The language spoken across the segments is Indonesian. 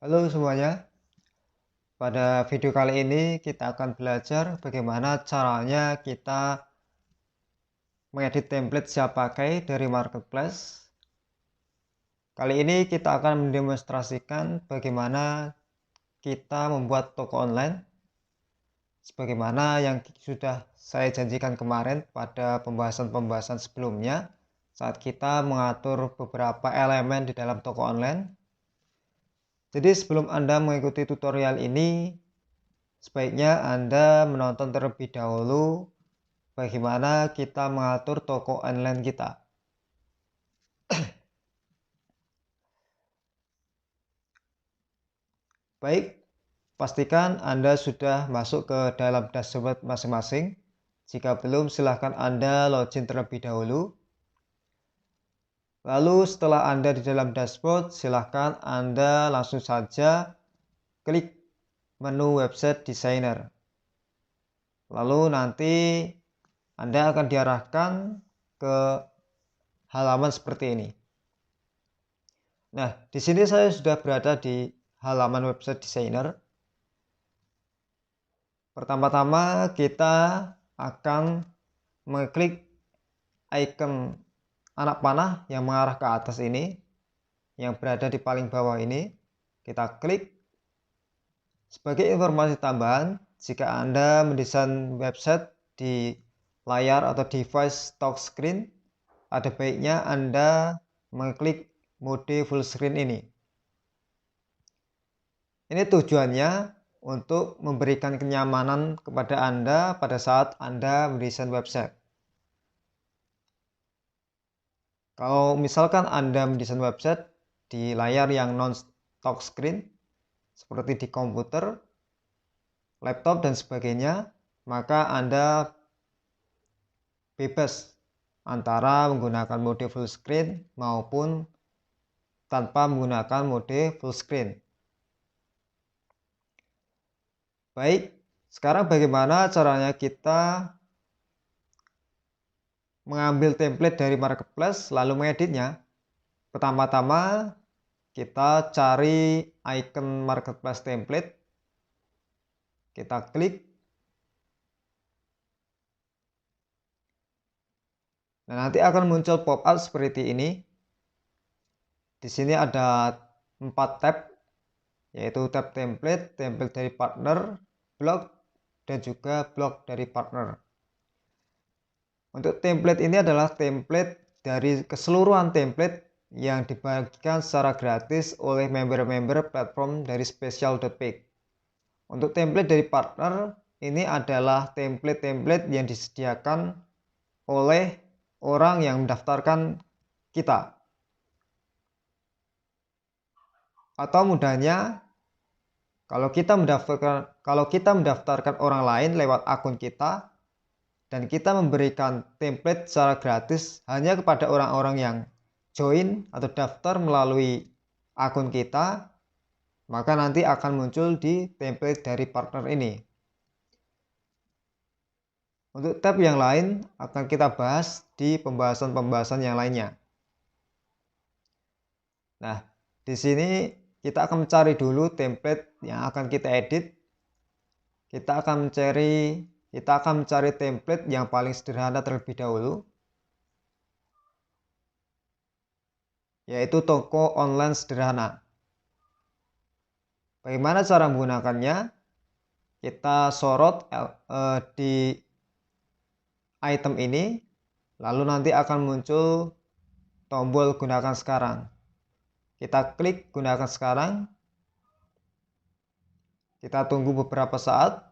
Halo semuanya, pada video kali ini kita akan belajar bagaimana caranya kita mengedit template siap pakai dari marketplace. Kali ini kita akan mendemonstrasikan bagaimana kita membuat toko online sebagaimana yang sudah saya janjikan kemarin pada pembahasan-pembahasan sebelumnya saat kita mengatur beberapa elemen di dalam toko online. Jadi sebelum Anda mengikuti tutorial ini, sebaiknya Anda menonton terlebih dahulu bagaimana kita mengatur toko online kita. Baik, pastikan Anda sudah masuk ke dalam dashboard masing-masing. Jika belum, silahkan Anda login terlebih dahulu. Lalu setelah Anda di dalam dashboard, silahkan Anda langsung saja klik menu website designer. Lalu nanti Anda akan diarahkan ke halaman seperti ini. Nah, di sini saya sudah berada di halaman website designer. Pertama-tama kita akan mengklik icon anak panah yang mengarah ke atas ini, yang berada di paling bawah ini. Kita klik. Sebagai informasi tambahan, jika Anda mendesain website di layar atau device touch screen, ada baiknya Anda mengklik mode full screen ini. Ini tujuannya untuk memberikan kenyamanan kepada Anda pada saat Anda mendesain website. Kalau misalkan Anda mendesain website di layar yang non-touch screen, seperti di komputer, laptop, dan sebagainya, maka Anda bebas antara menggunakan mode full screen maupun tanpa menggunakan mode full screen. Baik, sekarang bagaimana caranya kita mengambil template dari marketplace lalu mengeditnya? Pertama-tama kita cari icon marketplace template. Kita klik. Nah, nanti akan muncul pop-up seperti ini. Di sini ada 4 tab, yaitu tab template, template dari partner, blog, dan juga blog dari partner. Untuk template ini adalah template dari keseluruhan template yang dibagikan secara gratis oleh member-member platform dari special.page. Untuk template dari partner, ini adalah template-template yang disediakan oleh orang yang mendaftarkan kita. Atau mudahnya, kalau kita mendaftarkan orang lain lewat akun kita dan kita memberikan template secara gratis hanya kepada orang-orang yang join atau daftar melalui akun kita, maka nanti akan muncul di template dari partner ini. Untuk tab yang lain akan kita bahas di pembahasan-pembahasan yang lainnya. Nah, di sini kita akan mencari dulu template yang akan kita edit. Kita akan mencari template yang paling sederhana terlebih dahulu, yaitu toko online sederhana. Bagaimana cara menggunakannya? Kita sorot di item ini, lalu nanti akan muncul tombol gunakan sekarang. Kita klik gunakan sekarang. Kita tunggu beberapa saat.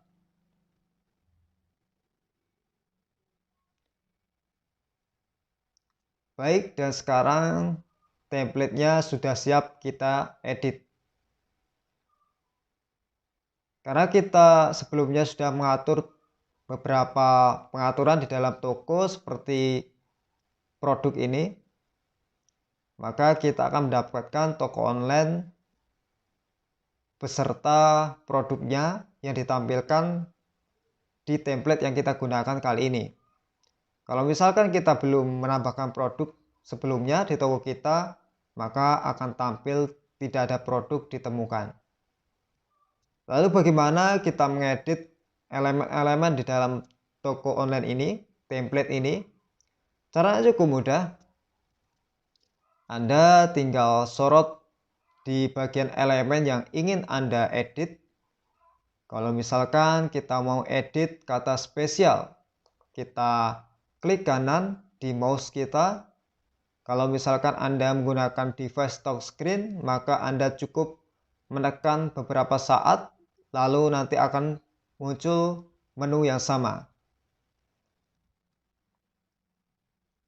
Baik, dan sekarang template-nya sudah siap kita edit. Karena kita sebelumnya sudah mengatur beberapa pengaturan di dalam toko seperti produk ini, maka kita akan mendapatkan toko online beserta produknya yang ditampilkan di template yang kita gunakan kali ini. Kalau misalkan kita belum menambahkan produk sebelumnya di toko kita, maka akan tampil tidak ada produk ditemukan. Lalu bagaimana kita mengedit elemen-elemen di dalam toko online ini, template ini? Caranya cukup mudah. Anda tinggal sorot di bagian elemen yang ingin Anda edit. Kalau misalkan kita mau edit kata spesial, kita klik kanan di mouse kita. Kalau misalkan Anda menggunakan device touch screen, maka Anda cukup menekan beberapa saat, lalu nanti akan muncul menu yang sama.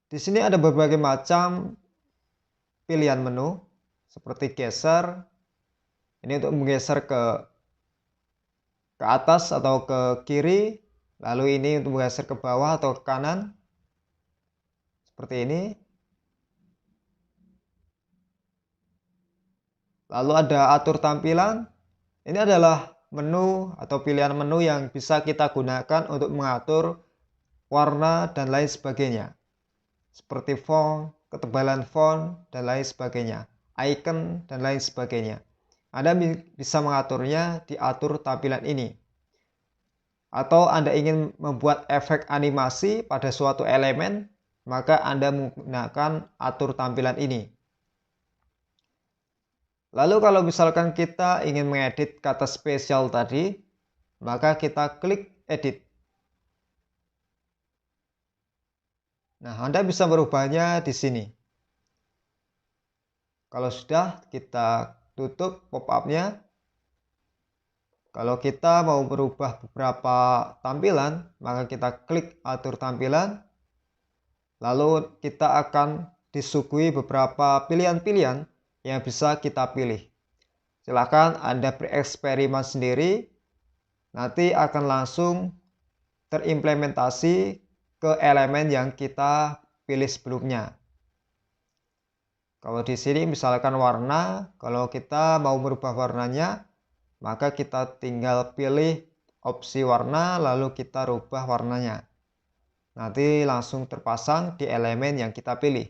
Di sini ada berbagai macam pilihan menu, seperti geser. Ini untuk menggeser ke atas atau ke kiri, lalu ini untuk menggeser ke bawah atau ke kanan, seperti ini. Lalu ada atur tampilan. Ini adalah menu atau pilihan menu yang bisa kita gunakan untuk mengatur warna dan lain sebagainya. Seperti font, ketebalan font, dan lain sebagainya. Icon, dan lain sebagainya. Anda bisa mengaturnya di atur tampilan ini. Atau Anda ingin membuat efek animasi pada suatu elemen, maka Anda menggunakan atur tampilan ini. Lalu kalau misalkan kita ingin mengedit kata spesial tadi, maka kita klik edit. Nah, Anda bisa merubahnya di sini. Kalau sudah, kita tutup pop-up-nya. Kalau kita mau merubah beberapa tampilan, maka kita klik atur tampilan. Lalu kita akan disuguhi beberapa pilihan-pilihan yang bisa kita pilih. Silakan Anda bereksperimen sendiri. Nanti akan langsung terimplementasi ke elemen yang kita pilih sebelumnya. Kalau di sini misalkan warna, kalau kita mau merubah warnanya, maka kita tinggal pilih opsi warna, lalu kita rubah warnanya. Nanti langsung terpasang di elemen yang kita pilih.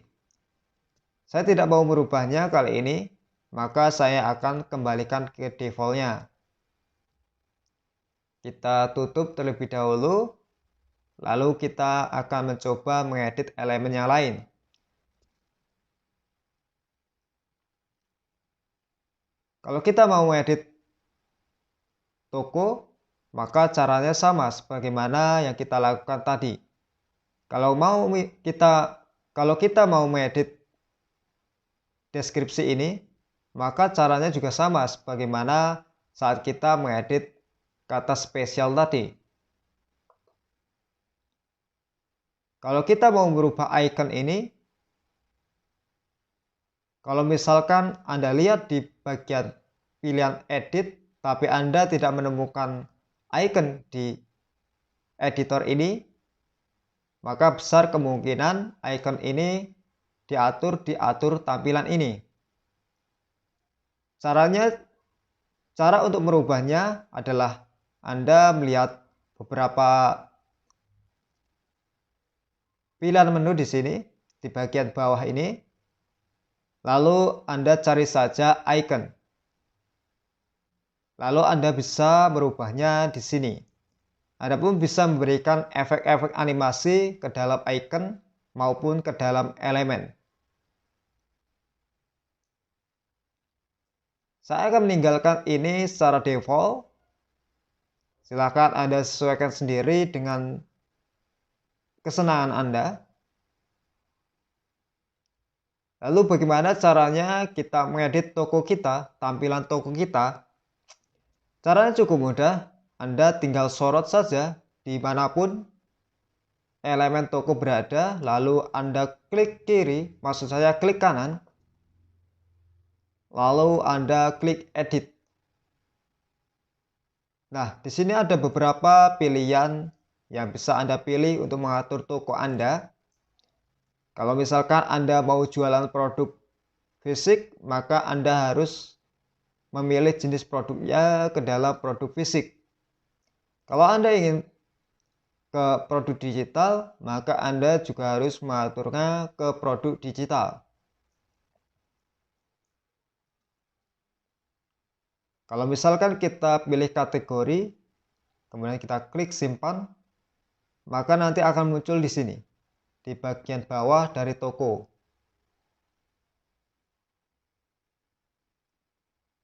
Saya tidak mau merubahnya kali ini, maka saya akan kembalikan ke defaultnya. Kita tutup terlebih dahulu. Lalu kita akan mencoba mengedit elemen yang lain. Kalau kita mau mengedit toko, maka caranya sama sebagaimana yang kita lakukan tadi. Kalau kita mau mengedit deskripsi ini, maka caranya juga sama sebagaimana saat kita mengedit kata spesial tadi. Kalau kita mau merubah icon ini, kalau misalkan Anda lihat di bagian pilihan edit, tapi Anda tidak menemukan icon di editor ini, maka besar kemungkinan icon ini diatur di atur tampilan ini. Cara untuk merubahnya adalah Anda melihat beberapa pilihan menu di sini, di bagian bawah ini. Lalu Anda cari saja icon. Lalu Anda bisa merubahnya di sini. Anda pun bisa memberikan efek-efek animasi ke dalam icon maupun ke dalam elemen. Saya akan meninggalkan ini secara default. Silakan Anda sesuaikan sendiri dengan kesenangan Anda. Lalu bagaimana caranya kita mengedit toko kita, tampilan toko kita? Caranya cukup mudah. Anda tinggal sorot saja dimanapun elemen toko berada, lalu Anda klik kiri, maksud saya klik kanan, lalu Anda klik edit. Nah, di sini ada beberapa pilihan yang bisa Anda pilih untuk mengatur toko Anda. Kalau misalkan Anda mau jualan produk fisik, maka Anda harus memilih jenis produknya ke dalam produk fisik. Kalau Anda ingin ke produk digital, maka Anda juga harus mengaturnya ke produk digital. Kalau misalkan kita pilih kategori, kemudian kita klik simpan, maka nanti akan muncul di sini, di bagian bawah dari toko.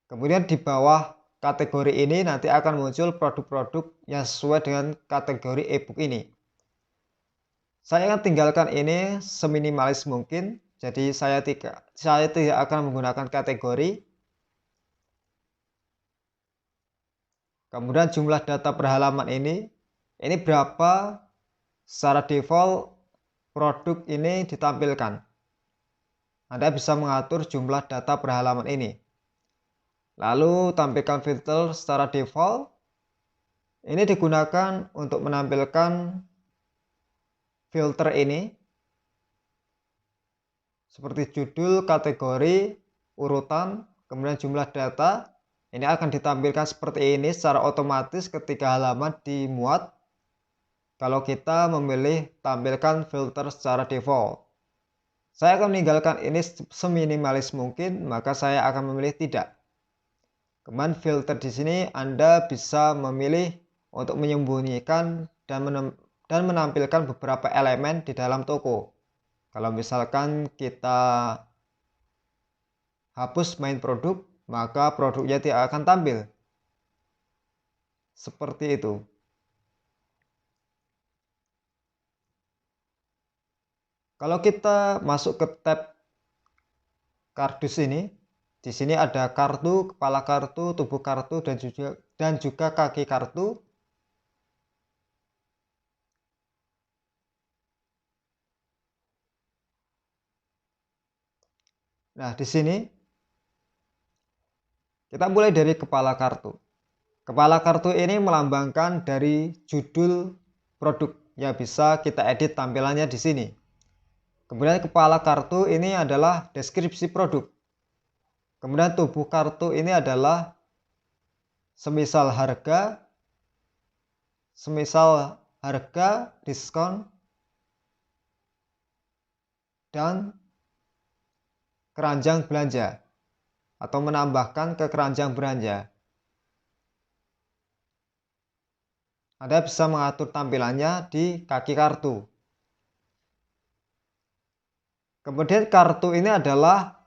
Kemudian di bawah kategori ini nanti akan muncul produk-produk yang sesuai dengan kategori ebook ini. Saya akan tinggalkan ini seminimalis mungkin, jadi saya tidak akan menggunakan kategori. Kemudian jumlah data per halaman ini berapa secara default produk ini ditampilkan. Anda bisa mengatur jumlah data per halaman ini. Lalu tampilkan filter secara default. Ini digunakan untuk menampilkan filter ini seperti judul, kategori, urutan, kemudian jumlah data. Ini akan ditampilkan seperti ini secara otomatis ketika halaman dimuat. Kalau kita memilih tampilkan filter secara default. Saya akan meninggalkan ini seminimalis mungkin, maka saya akan memilih tidak. Kemudian filter di sini Anda bisa memilih untuk menyembunyikan dan menampilkan beberapa elemen di dalam toko. Kalau misalkan kita hapus main produk, maka produknya tidak akan tampil. Seperti itu. Kalau kita masuk ke tab kardus ini, di sini ada kartu, kepala kartu, tubuh kartu, dan juga kaki kartu. Nah, di sini kita mulai dari kepala kartu. Kepala kartu ini melambangkan dari judul produk yang bisa kita edit tampilannya di sini. Kemudian kepala kartu ini adalah deskripsi produk. Kemudian tubuh kartu ini adalah semisal harga, diskon, dan keranjang belanja atau menambahkan ke keranjang belanja. Anda bisa mengatur tampilannya di kaki kartu. Kemudian kartu ini adalah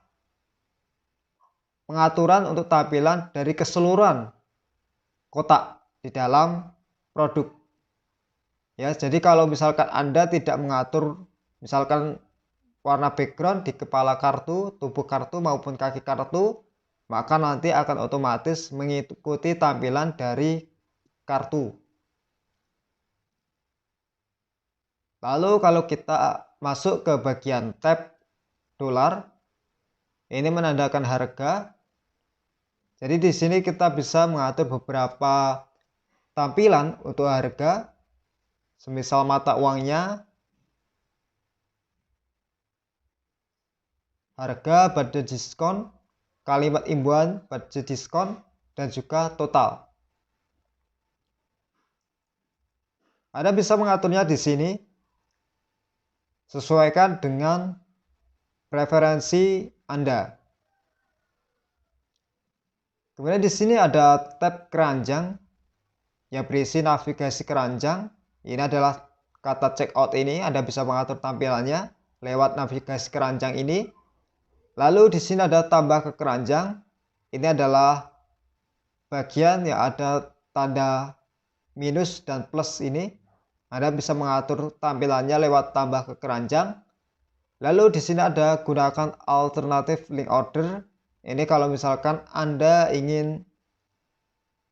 pengaturan untuk tampilan dari keseluruhan kotak di dalam produk. Ya, jadi kalau misalkan Anda tidak mengatur misalkan warna background di kepala kartu, tubuh kartu maupun kaki kartu, maka nanti akan otomatis mengikuti tampilan dari kartu. Lalu kalau kita masuk ke bagian tab dolar, ini menandakan harga. Jadi di sini kita bisa mengatur beberapa tampilan untuk harga, semisal mata uangnya, harga, budget diskon, kalimat imbuhan, budget diskon, dan juga total. Anda bisa mengaturnya di sini, sesuaikan dengan preferensi Anda. Kemudian di sini ada tab keranjang yang berisi navigasi keranjang. Ini adalah kata checkout ini, Anda bisa mengatur tampilannya lewat navigasi keranjang ini. Lalu di sini ada tambah ke keranjang. Ini adalah bagian yang ada tanda minus dan plus ini. Anda bisa mengatur tampilannya lewat tambah ke keranjang. Lalu di sini ada gunakan alternatif link order. Ini kalau misalkan Anda ingin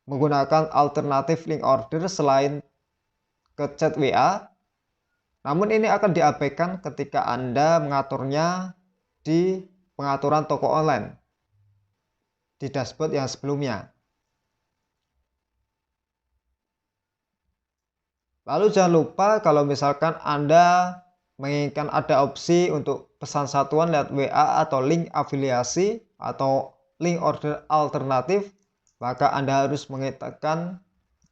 menggunakan alternatif link order selain ke chat WA. Namun ini akan diabaikan ketika Anda mengaturnya di pengaturan toko online di dashboard yang sebelumnya. Lalu jangan lupa kalau misalkan Anda menginginkan ada opsi untuk pesan satuan lewat WA atau link afiliasi atau link order alternatif, maka Anda harus mengetikkan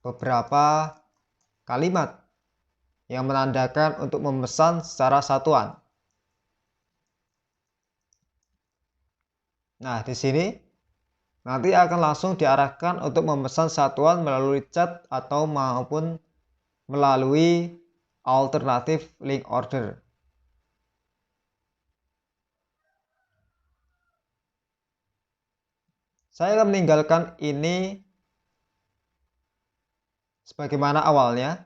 beberapa kalimat yang menandakan untuk memesan secara satuan. Nah, di sini nanti akan langsung diarahkan untuk memesan satuan melalui chat atau maupun melalui alternatif link order. Saya akan meninggalkan ini sebagaimana awalnya,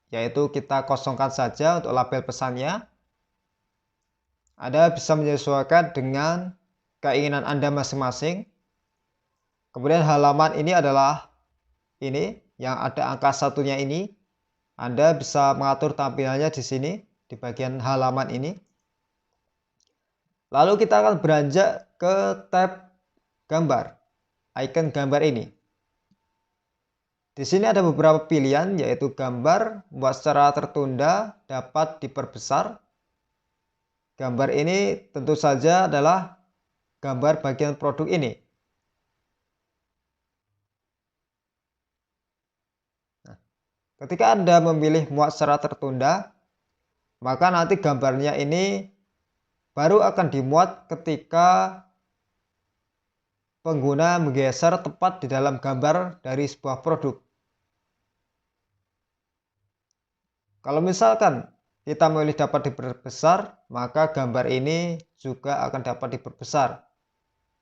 yaitu kita kosongkan saja untuk label pesannya. Anda bisa menyesuaikan dengan keinginan Anda masing-masing. Kemudian halaman ini adalah ini yang ada angka satunya ini. Anda bisa mengatur tampilannya di sini di bagian halaman ini. Lalu kita akan beranjak ke tab gambar, icon gambar ini. Di sini ada beberapa pilihan, yaitu gambar buat secara tertunda dapat diperbesar. Gambar ini tentu saja adalah gambar bagian produk ini. Nah, ketika Anda memilih muat secara tertunda, maka nanti gambarnya ini baru akan dimuat ketika pengguna menggeser tepat di dalam gambar dari sebuah produk. Kalau misalkan kita memilih dapat diperbesar, maka gambar ini juga akan dapat diperbesar.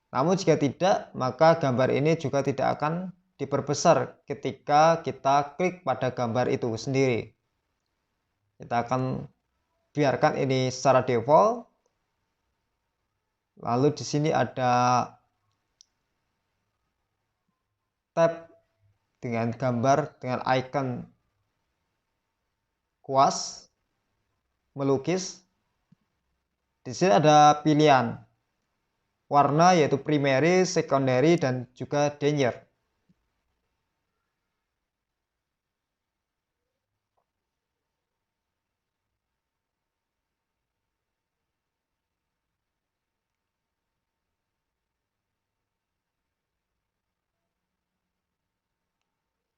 Namun jika tidak, maka gambar ini juga tidak akan diperbesar ketika kita klik pada gambar itu sendiri. Kita akan biarkan ini secara default. Lalu di sini ada tab dengan gambar dengan icon kuas melukis. Di sini ada pilihan warna yaitu primary, secondary, dan juga denier.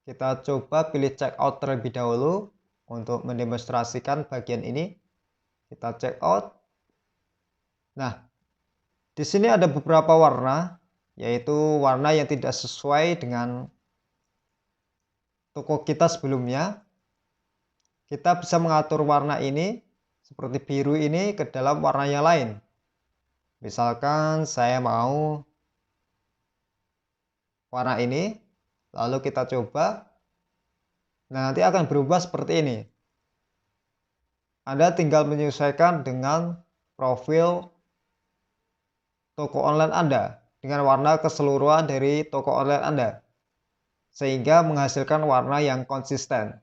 Kita coba pilih checkout terlebih dahulu untuk mendemonstrasikan bagian ini. Kita checkout. Nah, di sini ada beberapa warna, yaitu warna yang tidak sesuai dengan toko kita sebelumnya. Kita bisa mengatur warna ini seperti biru ini ke dalam warna yang lain. Misalkan saya mau warna ini, lalu kita coba. Nah, nanti akan berubah seperti ini. Anda tinggal menyesuaikan dengan profil toko online Anda dengan warna keseluruhan dari toko online Anda, sehingga menghasilkan warna yang konsisten.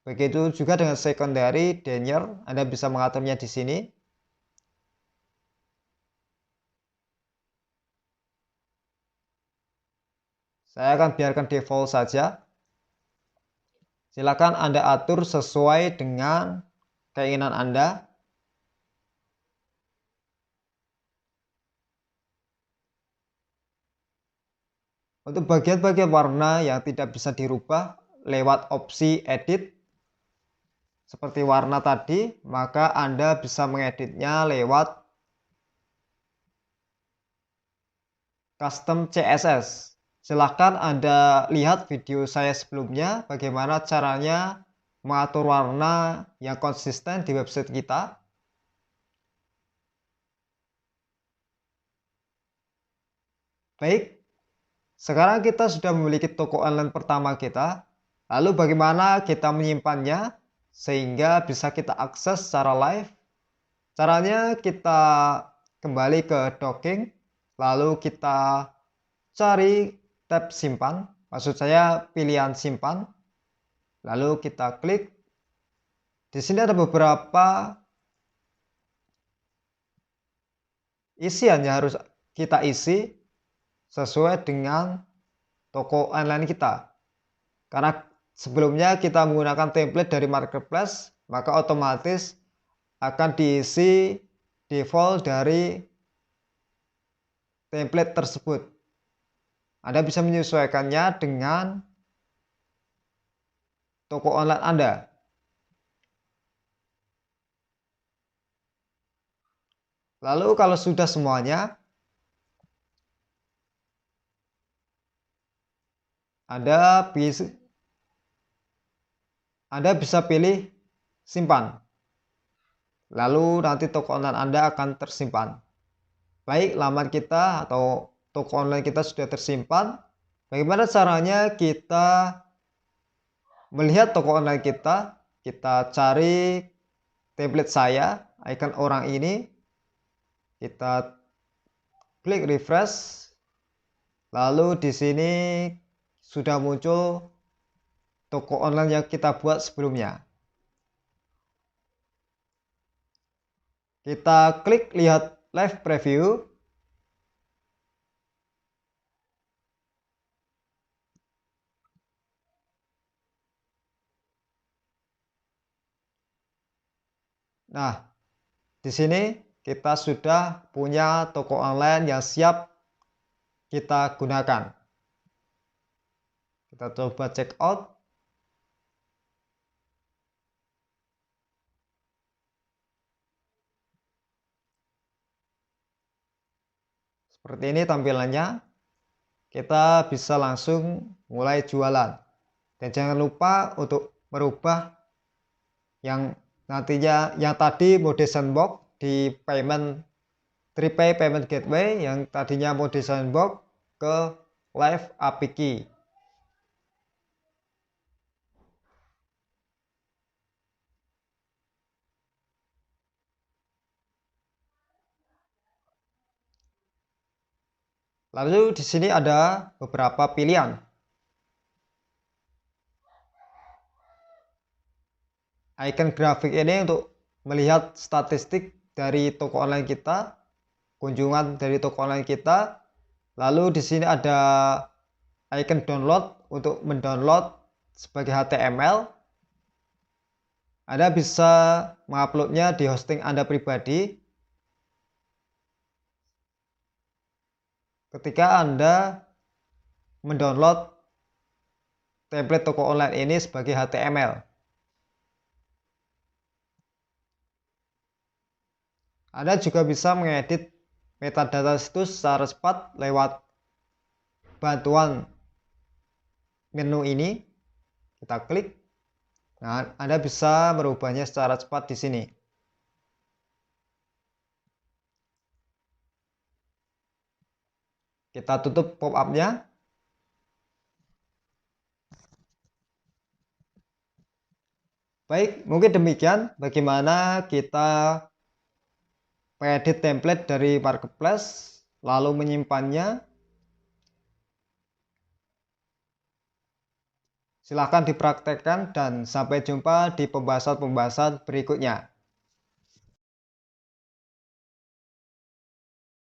Begitu juga dengan secondary, denier, Anda bisa mengaturnya di sini. Saya akan biarkan default saja. Silakan Anda atur sesuai dengan keinginan Anda. Untuk bagian-bagian warna yang tidak bisa dirubah lewat opsi edit, seperti warna tadi, maka Anda bisa mengeditnya lewat custom CSS. Silahkan Anda lihat video saya sebelumnya bagaimana caranya mengatur warna yang konsisten di website kita. Baik, sekarang kita sudah memiliki toko online pertama kita. Lalu bagaimana kita menyimpannya sehingga bisa kita akses secara live? Caranya kita kembali ke docking, lalu kita cari tab simpan, maksud saya pilihan simpan. Lalu kita klik. Di sini ada beberapa isian yang harus kita isi sesuai dengan toko online kita. Karena sebelumnya kita menggunakan template dari marketplace, maka otomatis akan diisi default dari template tersebut. Anda bisa menyesuaikannya dengan toko online Anda. Lalu kalau sudah semuanya, Anda bisa pilih simpan. Lalu nanti toko online Anda akan tersimpan. Baik, laman kita atau toko online kita sudah tersimpan. Bagaimana caranya kita melihat toko online kita? Kita cari template saya, icon orang ini. Kita klik refresh. Lalu di sini sudah muncul toko online yang kita buat sebelumnya. Kita klik lihat live preview. Nah, di sini kita sudah punya toko online yang siap kita gunakan. Kita coba check out. Seperti ini tampilannya. Kita bisa langsung mulai jualan. Dan jangan lupa untuk merubah yang nantinya yang tadi mode sandbox di TreePay Payment Gateway yang tadinya mode sandbox ke Live API Key. Lalu di sini ada beberapa pilihan. Icon grafik ini untuk melihat statistik dari toko online kita, kunjungan dari toko online kita. Lalu di sini ada icon download untuk mendownload sebagai HTML. Anda bisa menguploadnya di hosting Anda pribadi. Ketika Anda mendownload template toko online ini sebagai HTML. Anda juga bisa mengedit metadata situs secara cepat lewat bantuan menu ini. Kita klik. Nah, Anda bisa merubahnya secara cepat di sini. Kita tutup pop-up-nya. Baik, mungkin demikian bagaimana kita mengedit template dari marketplace lalu menyimpannya. Silahkan dipraktekkan dan sampai jumpa di pembahasan-pembahasan berikutnya.